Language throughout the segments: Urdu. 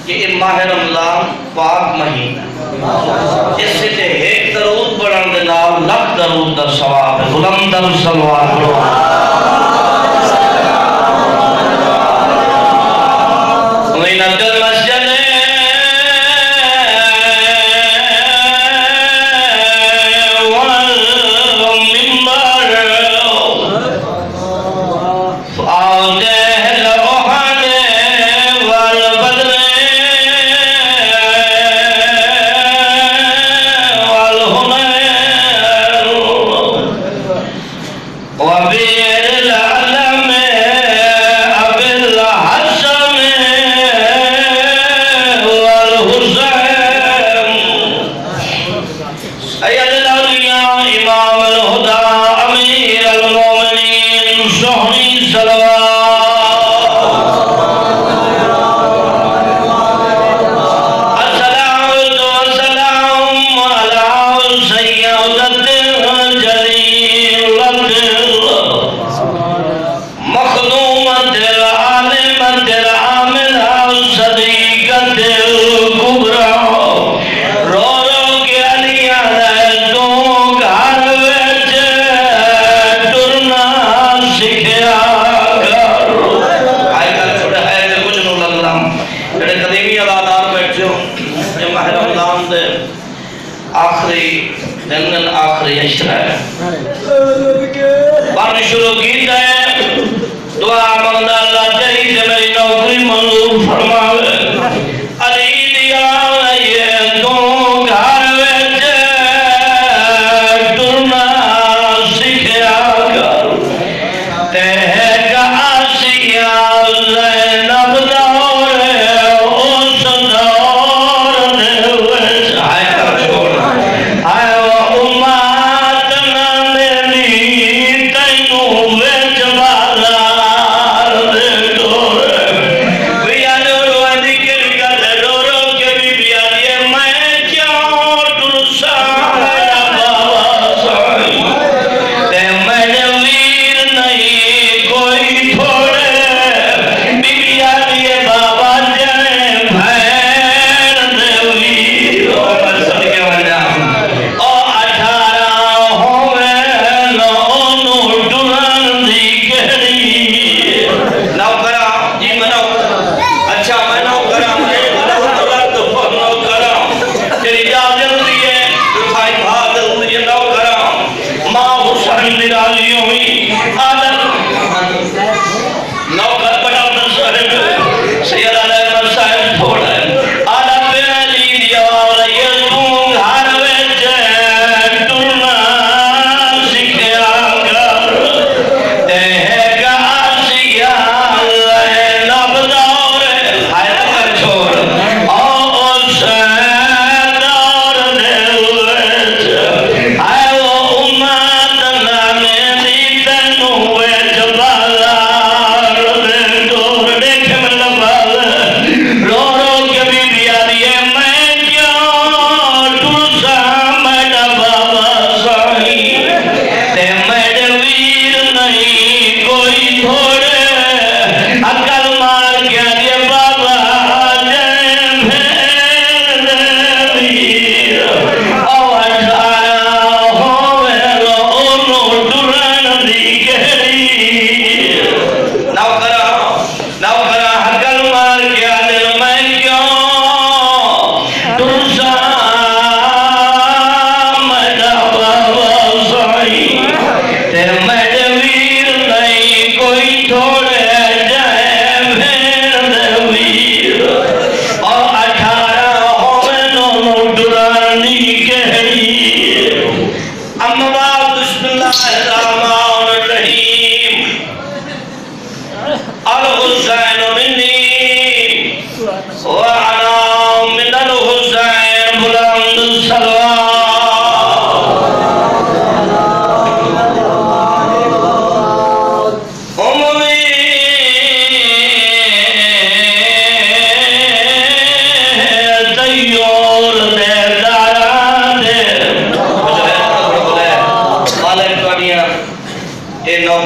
کہ یہ ماہ رمضان پاک مہینہ اس سے ایک درود پڑھن دے نال لکھ درود دا ثواب ہے بلند در صلوات پڑھو مہینہ دل مسجد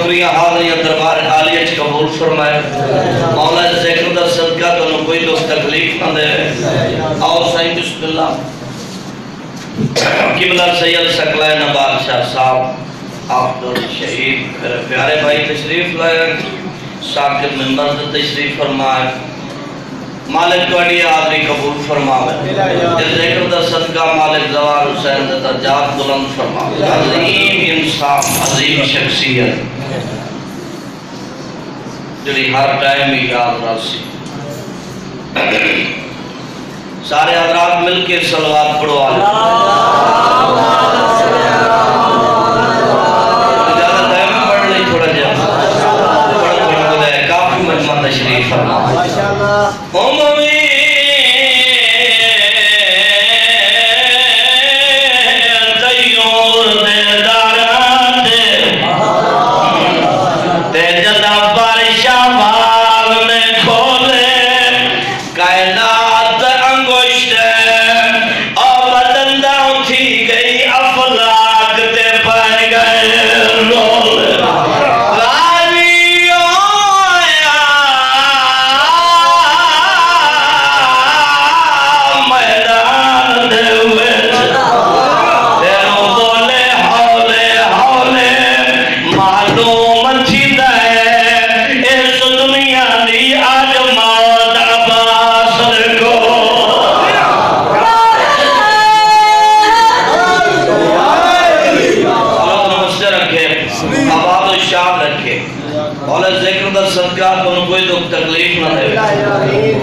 شکریہ حاضری دربار عالیہ قبول فرمائے مولا ذکر دا صدقہ تو کوئی دکھ تکلیف نہ دے اور صحیح بسم اللہ قبلہ سید سکلائے نبال شاہ صاحب عبد الشہید میرے پیارے بھائی تشریف لائے ساکت منبر سے تشریف فرمائے مالک توڑی آدری قبول فرمائے جس ذکر دا صدقہ مالک زوار حسین دا درجات بلند فرمائے عظیم انسان عظیم شخصیت جڑی ہر ٹائم ہی یاد راسی سارے حضرات مل کے صلوات پڑھو آلے زیادہ ٹائم پڑھ لیں تھوڑا جا پڑھ دے کافی مجمع تشریف فرمائے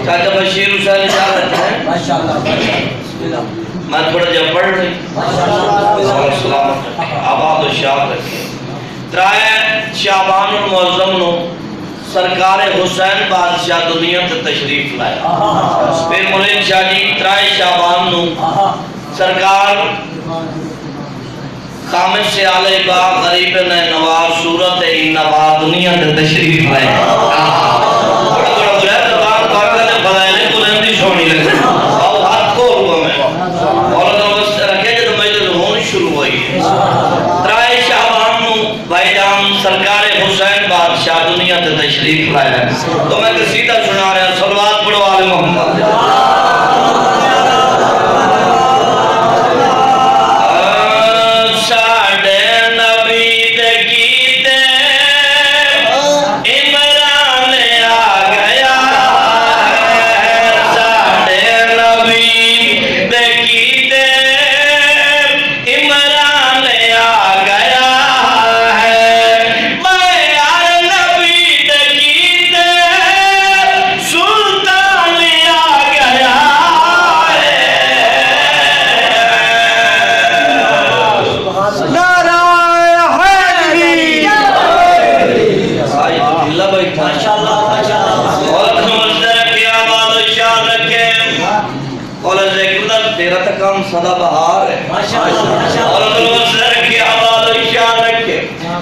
چاچا بشیر حسین اجازت ہے میں تھوڑا جب پڑھ رہی آباد و شاد رکھے ترائے شعبان المعظم نو سرکار حسین بادشاہ دنیا تے تشریف لائے پھر مرین شاہ جی ترائے شعبان نو سرکار خامس سے علیہ باغ غریب نواز صورت انبا دنیا تے تشریف لائے بڑا بڑا بلید زبان پاکہ نے بلائنے بلندی چھوڑی لگے اور ہاتھ کو ہوا میں اور نوست رکھے جب مجلس ہون شروع ہوئی ہے ترائے شعبان نو بھائی جان سرکار حسین بادشاہ دنیا تے تشریف لائے تو میں قصیدہ سنا رہا ہوں صلوات پڑھو آل محمد صدا بہار ہے اور دلوز رکھے آباد و اشار رکھے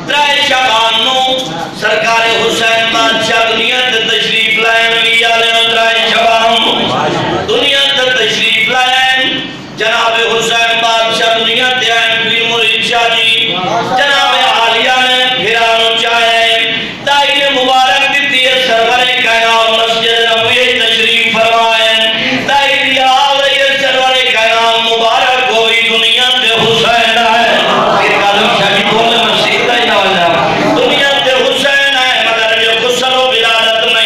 ترائے شعبان نو سرکار حسین بادشاہ دنیا تے تشریف لائن نبی علیہ ترائے شعبان دنیا تے تشریف لائن جناب حسین بادشاہ دنیا تے آئین پیر مرید شاہ جی جناب عالیہ نے پھرانو چاہے دائر مبارک دیتی ہے سرور کائنات مسجد نبوی تشریف فرمائے دائر مبارک ہوئی دنیا تے حسین آئے پھر قادم شاہ جی بولے مسیح دا ہی نوازا دنیا تے حسین آئے مگر جو قسل و بلادت میں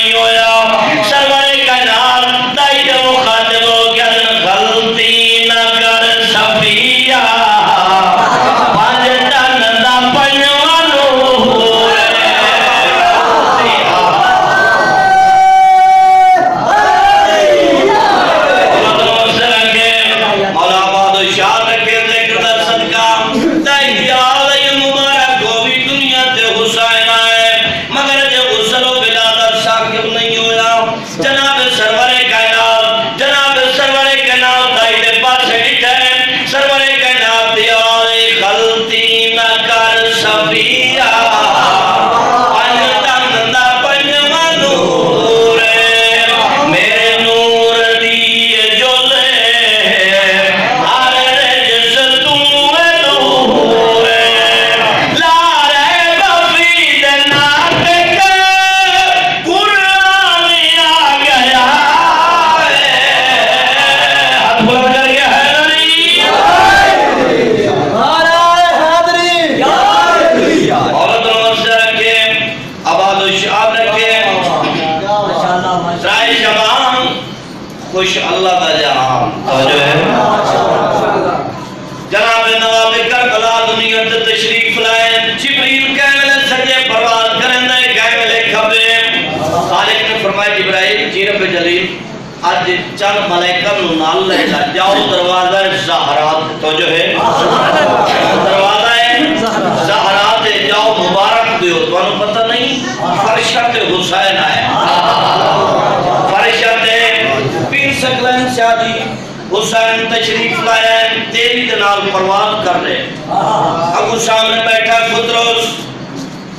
خوش اللہ دا جہان توجہ ہے جناب نواب کربلا دنیا تے تشریف لائے جبریل کہنے سجے پرواز کرن دے کہنے کھبے خالق نے فرمایا جبرائیل جی رب جلیل آج چند ملائکہ نو نال لے جاؤ دروازہ زہرات توجہ ہے دروازہ زہرات جاؤ مبارک دیو تو انہوں پتہ نہیں فرشت حسین آئے فرشت پیر سکلین شادی حسین تشریف لائے تیری دنال پرواز کر رہے ابو سامنے بیٹھا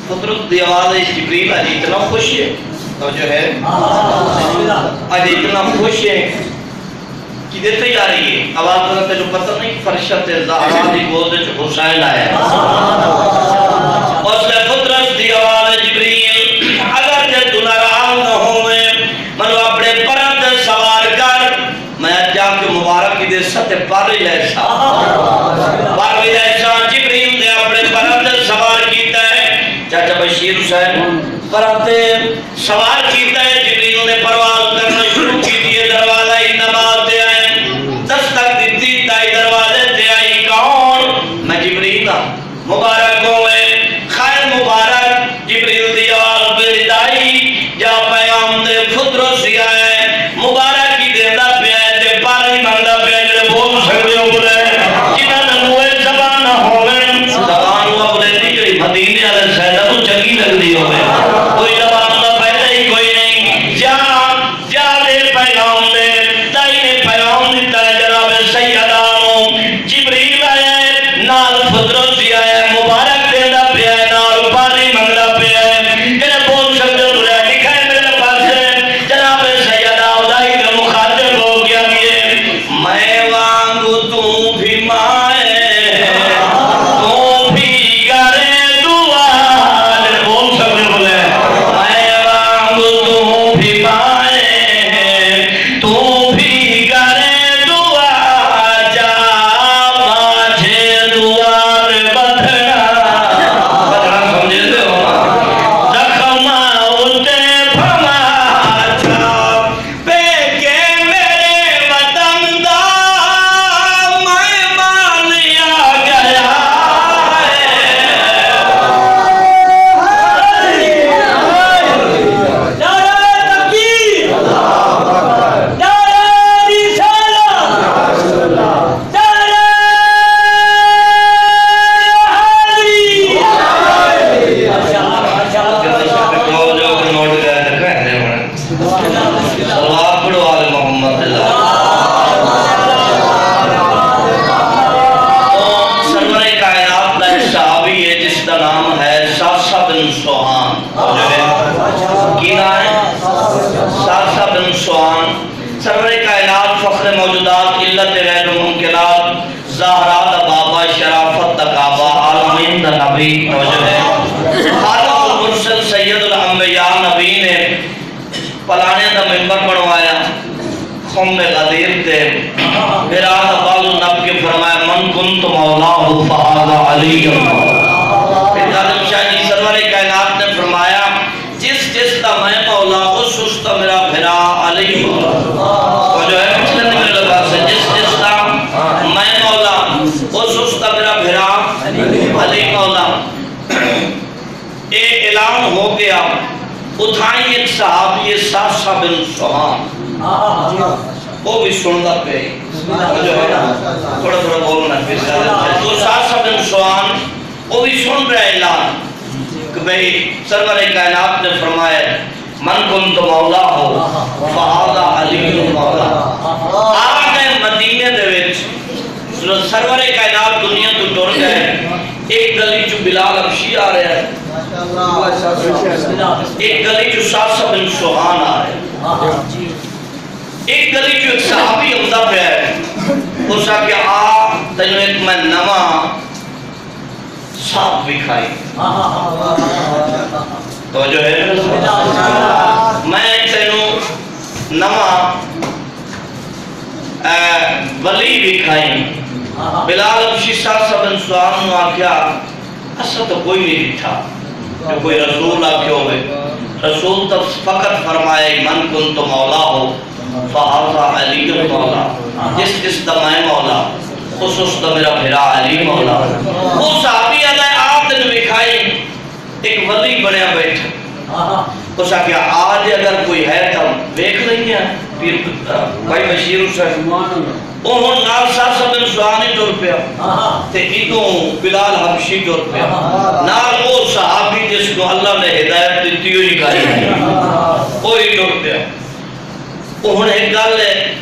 خطرس دی آواز ہے جبریل آج اتنا خوش ہے توجہ ہے آج اتنا خوش ہے کہ دیتے جا رہی ہے آواز کرتے جو پتہ نہیں فرشت زہرا دی گود جو حسین آئے اس لئے خطرس دی آواز جبریل اگر جے تو ناراض نہ ہوئے منو اپنے پرند سوار کر میں جا کے مبارک کی دے ستے پاری لیسا پاری لیسا جبریل دے اپنے پرند سوار کیتا ہے چاچا بشیر حسین پرندے سوار کیتا ہے جبریل نے پرواز کرنا شروع کی دیئے دروازہ ہی نماز دے آئے دستک دیتی تائی دروازے دے آئی کون میں جبریل مبارک ہوئے خیر مبارک جبریل دی آواز بردائی جا پیام دے خطرو سی آئے مبارک کی دے دا پہ آئے تے پاری مندہ پہ آئے جڑے بول سکتے ہو بلے جنہ نموے زبان ہوئے زبان ہوا بلے دی جڑی مدینے علیہ سیدہ تو چنگی لگ دی ہوئے کوئی زبان دا پہلے ہی کوئی نہیں جا دے پیام دے دائنے پیام دیتا ہے جناب سیدانوں جبریل آئے نال خطرو سی آئے مبارک دے دا پہ آئے نال پاری مندہ پہ آئے جنہ بول سکتے ہو بلے دکھائے میرے پاس ہے جناب سیدہ ادائی کا مخاطب ہو گیا کہ میں وانگو تو بھی مائے تو بھی کرے دعا جنہ بول سکتے ہو بلے میں وانگو تو بھی مائے تو بھی کرے دعا جا ماجھے دوار بدھنا بدھنا سمجھے دے ہو زخمہ اتے پھما چھا پہ کے میرے وطن دا میں مان لیا گیا سرور کائنات فخر موجودات علت غیر ممکنات زہرات بابا شرافت تقابہ عالمین دا نبی توجہ ہے خالق المرسل سید الانبیاء نبی نے پلانے دا ممبر بنوایا خم غدیر تے براد بال نب کے فرمایا من کنت مولاہ فہذا علی اللہ پھر ظالم شاہ جی سرور کائنات نے فرمایا جس دا میں مولا اس دا میرا بھرا علی وہ جو ہے مسلم نے میرے لباس ہے جس دا میں مولا اس دا میرا بھرا علی مولا ایک اعلان ہو گیا اتھائیں ایک صحابی ساسا بن سوہان وہ بھی سندا پہ جو ہے تھوڑا تھوڑا بولنا تو ساسا بن سوہان وہ بھی سن رہے اعلان کہ بھئی سرور کائنات نے فرمایا من کنت مولا ہو فہذا علی مولا آگے مدینہ دے وچ سرور کائنات دنیا تو ٹر گئے ایک گلی جو بلال حبشی آ رہے ہیں ایک گلی جو ساسا بن سوہان آ رہے ہیں ایک گلی جو ایک صحابی عمدہ پہ ہے اس آ کے تینوں ایک میں نواں ساتھ بھی کھائی توجہ ہے میں تینوں نواں ولی بھی کھائی بلال حبشی ساسا بن سوہان نے آکھیا ایسا تو کوئی نہیں تھا جو کوئی رسول آکھے ہوئے رسول تو فقط فرمائے من کن تو مولا ہو فہذا علی مولا، جس دا میں مولا اس دا میرا بھرا علی مولا۔ وہ صحابی علیہ آپ نے بکھائی ایک ولی بنیا بیٹھا، اس نے کہا آج اگر کوئی ہے تو بیک نہیں ہے پیر بھائی بشیر حسین وہ نال ساسا بن سوانی ٹور پیا تے ادوں بلال حبشی ٹور پیا نال وہ صحابی جس کو اللہ نے ہدایت دیتی ہوئی گائی کوئی ٹور پیا۔ انہوں ایک گل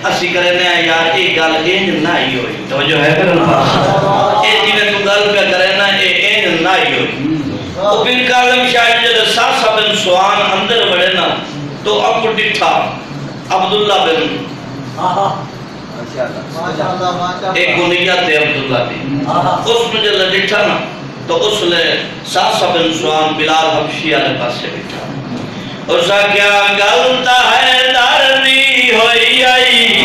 اسی کرنے ہیں یار ایک گل اینج نہ ہی ہوئی، توجہ ہے پھر اللہ اے جی میں تو گل پہ کرنا اے اینج نہ ہی ہوئی۔ وہ پھر کالم شاید جب ساسا بن سوان اندر بڑھے نا تو اب ڈٹھا عبداللہ بن ایک گنیت ہے عبداللہ دی اس میں جب ڈٹھا نا تو اس نے ساسا بن سوان بلال حبشی آلے پاس سے ڈٹھا، اس نے کیا گلتا ہے دردی ہوئی آئی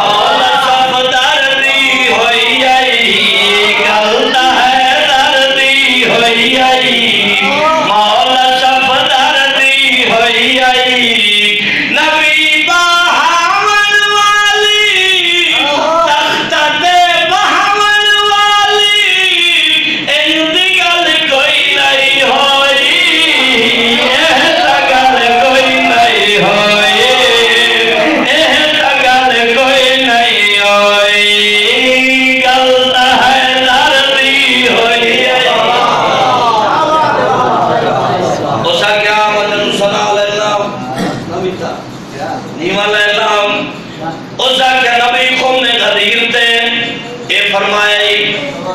مولا سب دردی ہوئی آئی، گلتا ہے دردی ہوئی آئی مولا سب دردی ہوئی آئی، نبی بہاول والی تختہ بہاول والی ان دی گل کوئی نہیں ہوئی، ایسا گل کوئی نہیں ہوئی، ایسا گل کوئی نہیں ہوئی، گلتا ہے دردی ہوئی اسا کیا مدن صلی اللہ نیمہ اللہ اسا کیا نبی خون غدیر تے اے فرمائے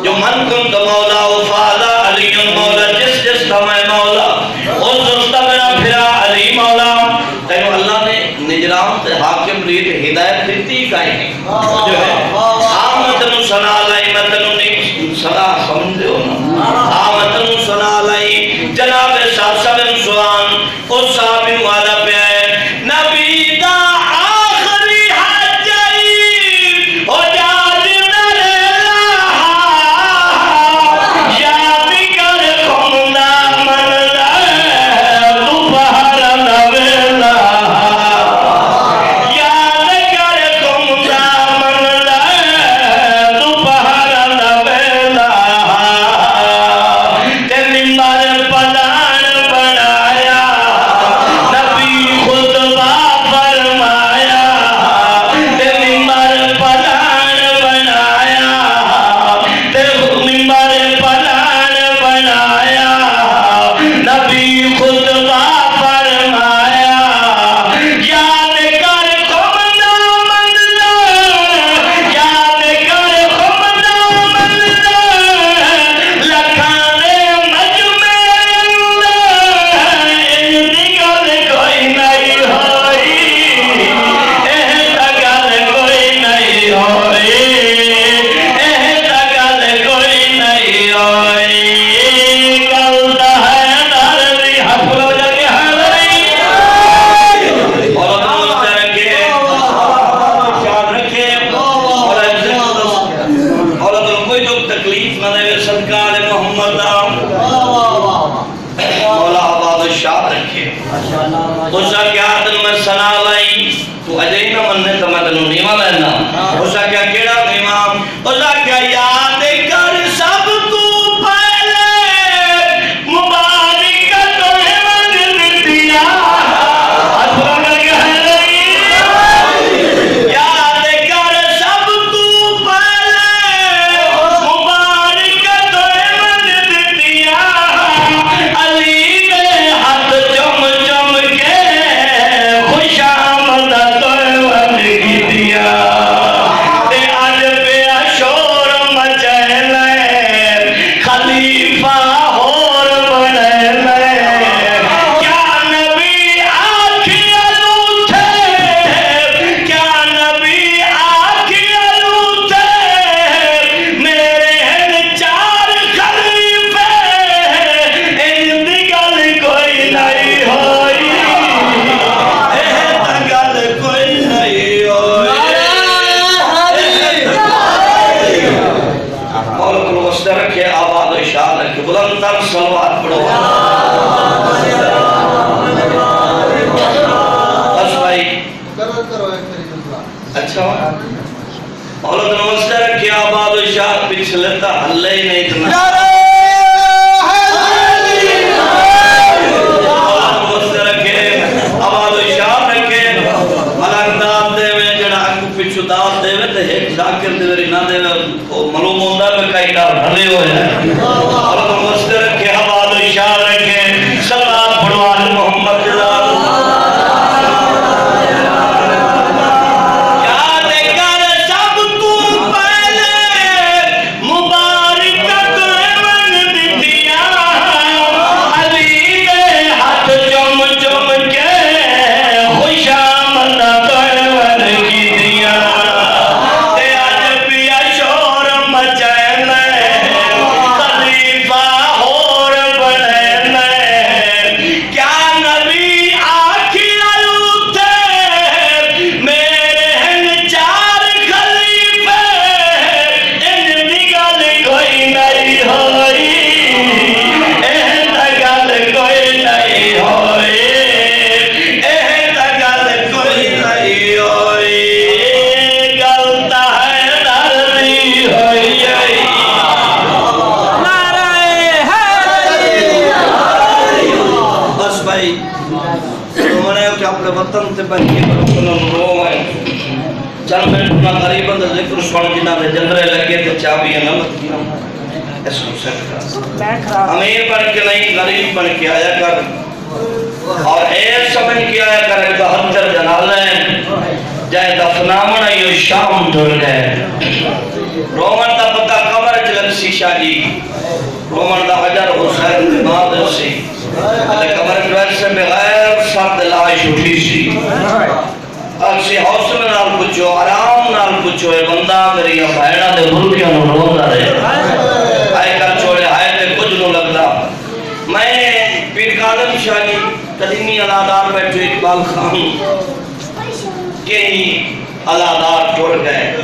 جو من کن تو مولا وفادہ علی مولا جس کا میں مولا اس دوستہ میرا پھرا علی مولا۔ تینو اللہ نے نجرام تے حاکم ریت ہدایت دیتی کائی نہیں جو ہے آمدن سنا لائی مدن سنا سمجھے ہو نا آمدن سنا لائی جناب ساسا بن سوان اس صحابی والا پہ آئے نبی دا آخری حجائی ہو جاج نریلا یاد کر خمدہ من لائے دوپہر نویلا یاد کر خمدہ من لائے دوپہر نویلا تے ممبر پدان بنایا نبی خطبہ فرمایا تے ممبر پدان بنایا تے ممبر پدان بنایا نبی خطبہ فرمایا یاد کر خمدہ منظر یاد کر خمدہ منظر لکھانے مجمع اندر ان دی گل کوئی نہیں ہوئی، ایسا گل کوئی نہیں ہوئی، ایسا گل کوئی نہیں ہوئی، گلتا ہے دردی حفظ ہو جاگے حالی اور دوست رکھے شاد رکھے اور کوئی تو تکلیف نہ دے صدقہ محمد مولا آباد شاد رکھے۔ اسا کیا دن میں سنا لائی تو اجائی نہ مننے تو میں دنوں نیمہ لینا اسا کیا کیڑا نیمہ اسا کیا یاد کر سب تو پہلے مبارکت وقت دیا اصلا کر کے ہے نہیں یاد کر سب تو پہلے مبارکت وقت دیا علی نے ہاتھ چم چم کے خوش آمدت وقت دیا تے آج پہ شور مچے لے خلیفہ ہور بڑھے لے کیا نبی آکھی علو تھے کیا نبی آکھی علو تھے میرے ہیں چار خلیفے ان دی گل کوئی نہیں ہوئی، ایسا گل کوئی نہیں ہوئی۔ مولا کو وسط رکھے آباد و شاد رکھے بلند تر صلوات پڑھو بس بھائی رومن ہے کہ اپنے وطن تے بچے روم ہے چل میں اپنا غریبوں کا ذکر سن جنہ دے جنگرے لگے تو چابیاں نہ لگتیاں اس کو سیٹ کر امیر بن کے نہیں غریب بن کے آیا کر اور ایک سمجھ کے آیا کر 72 جنازے جائے دفنامن ایو شام دھر گئے رومن دا پتہ قبر چلک سی شاہی رومن دا حجر حسین نادر سی قبر جوائر سے بغیر سرد لائش اٹھی سی اکسی حوصلہ نال پچھو آرام نال پچھو اے بندہ میری بھائنہ دے ملکیاں نو روندہ رہے آئے کر چھوڑے آئے تے کچھ نو لگتا میں پیر قادم شاہی قدیمی علادار بیٹھے اقبال خان کئی علادار ٹوڑ گئے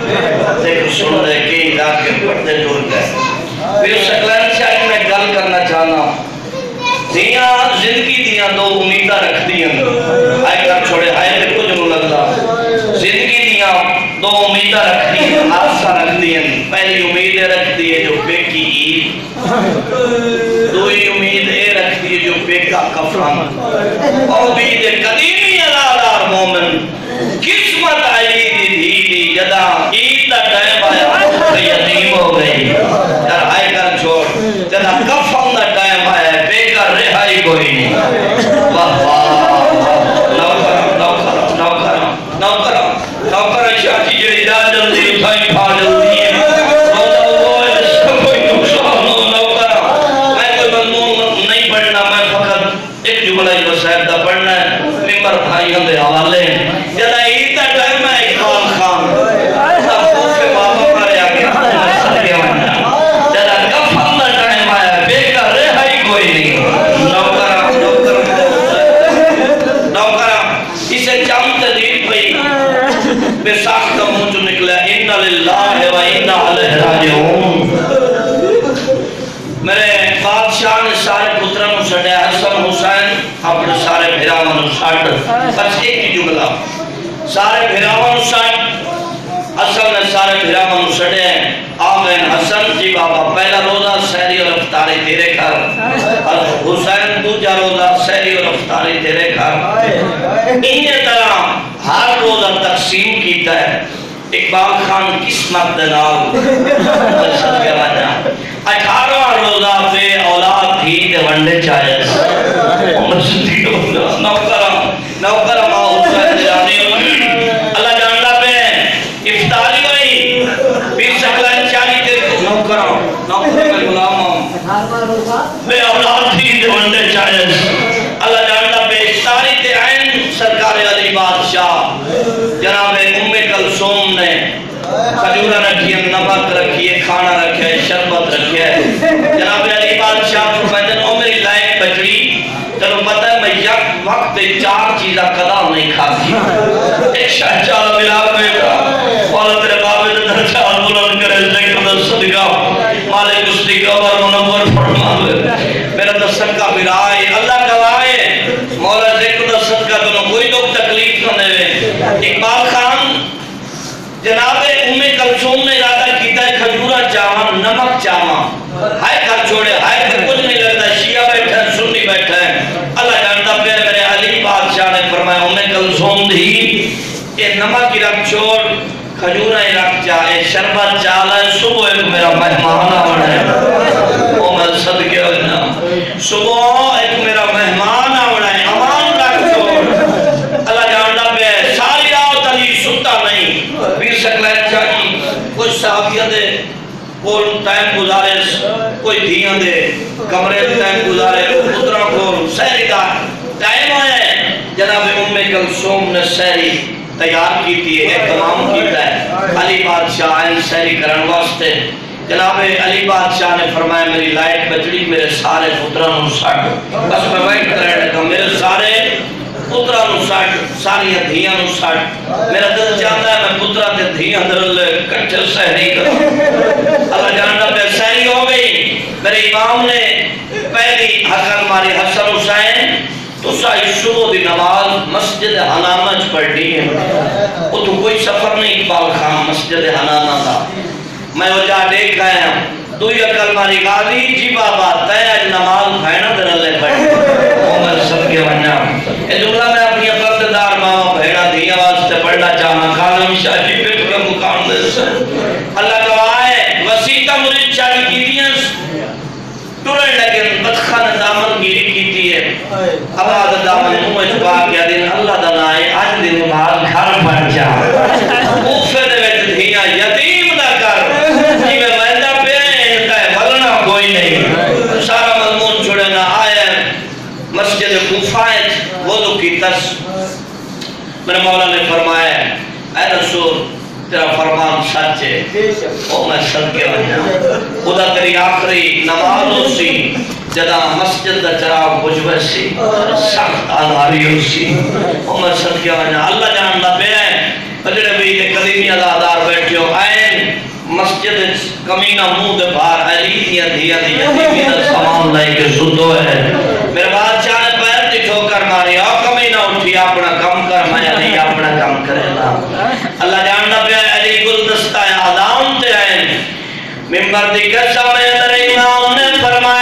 دیکھ سن رہے کئی رات کے پردے ٹوڑ گئے پھر شکلین شاہی میں گل کرنا چاہنا دیاں زندگی دیاں دو امیدہ رکھ دیاں آئے کر چھوڑے آئے تے کچھ نو لگتا زندگی دیاں دو امیدہ رکھ دیاں حادثہ رکھ دیاں پہلی امید رکھ دیئے جو بے کی عید دوئی امید رکھ دیئے جو بے کا کفران اور امید قدیمی علادار مومن قسمت آئی دی جدا عید دا ٹائم آیا کہ یتیم ہو گئی در آئے کر چھوڑ جدا کفن دا ٹائم آیا بے کر رہائی کوئی نہیں واہ واہ نوکرہ شاہی جڑی دا جلدی اتھائی پھا جلدی ہے کوئی نقصان ہو نوکرہ میں کوئی مضمون نہیں پڑھنا میں فقط ایک جملہ ہی بسائب دا پڑھنا ہے ممبر بھائی ہم دے حوالے جدا عید دا ٹائم ہے اقبال خان سب پوچھے بابا مارے آگے سر کے ونیا جدا کفن دا ٹائم آیا بے کر رہائی کوئی نہیں نوکرہ اسے چامتے دید بھئی بے ساختہ منہ جو نکلے اِنَّ لِلَّهِ وَإِنَّ عَلَيْهِ رَاجِعُونَ میرے بادشاہ نے سارے پتروں کو سڑے حسن حسین اپنے سارے بھیراوان کو ساڑھ بس ایک ہی جملہ سارے بھیراوان کو ساڑھ حسن نے سارے بھیراوان کو سڑے آمین حسن جی بابا پہلا روزہ سہری اور افطاری تیرے گھر حسین دوجہ روزہ سہری اور افطاری تیرے گھر انہیں طرح ہر روزہ تقسیم کیتا ہے اقبال خان قسمت دنال 18 روزہ پہ اولاد تھی دے ونڈے چاہے نوکرہ ماں حسین جانی اللہ جانلہ پہ افطاری ہوئی پھر شکلین چاہی دے نوکرہ میں غلام پہ اولاد تھی دے ونڈے چاہے اللہ جانلہ پہ افطاری تے عین سرکار علی بادشاہ جناب ام کلثوم نے کھجورہ رکھی ہے نمک رکھی ہے کھانا رکھے ہے شربت رکھے ہے جناب علی بادشاہ فرمائدن او میری لائق بچڑی چلو پتہ ہے میں یک وقت 4 چیزہ قضا نہیں کھاتی ایک شاہ چال ملا بیٹا والا تیرے بابے دے درچال بلند کرے ذکر دا صدقہ مالک اس دی قبر منور فرماوے میرا دا صدقہ برائے اللہ گوائے مولا ذکر دا صدقہ دنوں کوئی لوگ تکلیف نہ دے اقبال خان جناب ام کلثوم نے ارادہ کیتا ہے کھجورہ چاہاں نمک چاہاں ہائے کر چھوڑے ہائے کر کچھ نہیں لگتا شیعہ بیٹھا ہے سنی بیٹھا ہے اللہ جانتا پہ میرے علی بادشاہ نے فرمایا ام کلثوم دی یہ نمک ہی رکھ چھوڑ کھجورہ ہی رکھ چاہے شربت چاہا ہے صبح ایک میرا مہمان آوڑ ہے او میں صدقے ہونا صبح ایک میرا مہمان آوڑ ہے امان رکھ چھوڑ اللہ جانتا پہ ساری رات علی ستا نہیں پیر شکلین چاہی کچھ صحابیہ دے کوئی ٹائم گزارے کوئی دھیاں دے کمرے ٹائم گزارے پترہ کو سہری دا ٹائم آئے جناب ام کلثوم نے سہری تیار کی تھی اہتمام کیتا ہے علی بادشاہ آئین سہری کرن واسطے جناب علی بادشاہ نے فرمایا میری لائٹ بچڑی میرے سارے پترہ نو ساٹھ بس میں ویٹ کر رہے تھا میرے سارے پترہ نو ساٹھ ساری دھیاں نو ساٹھ میرا دل چاہتا ہے میں پترہ تے دھیاں درل کٹھے سہری کروں اللہ جانتا پہ سہری ہو گئی میرے امام نے پہلی حسن ماری حسن حسین تو سائی صبح دی نماز مسجد حنانہ پڑھنی ہے وہ تو کوئی سفر نہیں اقبال خان مسجد حنانہ تھا میں وہ جا دیکھ آیا تو یہ کلمہ نکالی جی بابا تے نماز بھینا در اللہ پڑھ عمر سب کے ونیا اے جملہ میں اپنی پرددار ماما بھینا دیا واسطے پڑھنا چاہنا خانم شاہی پہ تھوڑا مقام دے سے اللہ گواہ ہے وسیطہ مرید چاہی کی دیا ٹورن لگن بدخان دامن گیری کی دیئے اب آدھا دامن نمو اجبا کیا دن اللہ دنائے آج دن مبال گھر بن جا اوفے دے ویت دھیاں یتیم نہ کر جی میں مہندہ پہ انتا ہے بھلنا کوئی نہیں سارا مضمون چھوڑے نہ آئے مسجد کوفائت وضو کی تس میرے مولا نے فرمایا اے رسول تیرا فرمان سچ ہے او میں صدقے وجہ خدا تیری آخری نماز ہو سی جدا مسجد دا چراغ بجھوے سی سخت آدھاری ہو سی او میں صدقے وجہ اللہ جان دا پہ ہے بجڑے بھی قدیمی ادادار بیٹھے ہو آئین مسجد کمینہ منہ دے بھار علی دیا دیا دیا دیا سامان لائی کے زدو ہے میرے بعد چاہنے پیر دی ٹھوکر ماری اور کمینہ اٹھی اپنا کم کر میں علی اپنا کم کرے لا اللہ جاننا پہ علی گلدستہ آدام تے ہیں ممبر دی قسم ہے در امام نے فرمایا